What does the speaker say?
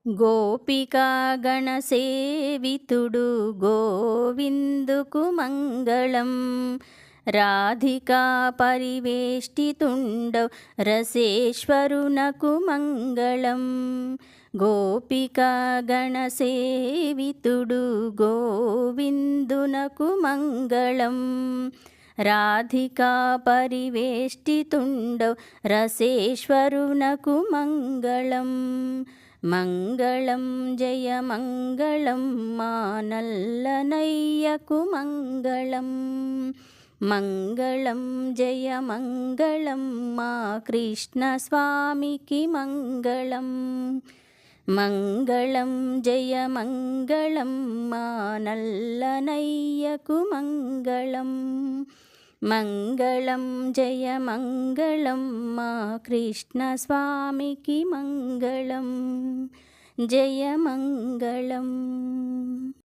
గోపికా గణసేవితుడు గోవిందుకు మంగళం. రాధికా పరివేష్టితుండౌ రసేశ్వరునకు మంగళం. గోపికా గణసేవితుడు గోవిందునకు మంగళం. రాధికా పరివేష్టితుండౌ రసేశ్వరునకు మంగళం. మంగళం జయ మంగళం మా నల్లనయ్యకు మంగళం. మంగళం జయ మంగళం మా కృష్ణ స్వామికి మంగళం. మంగళం జయ మంగళం మా నల్లనయ్యకు మంగళం. మంగళం జయ మంగళం మా కృష్ణ స్వామికి మంగళం. జయ మంగళం.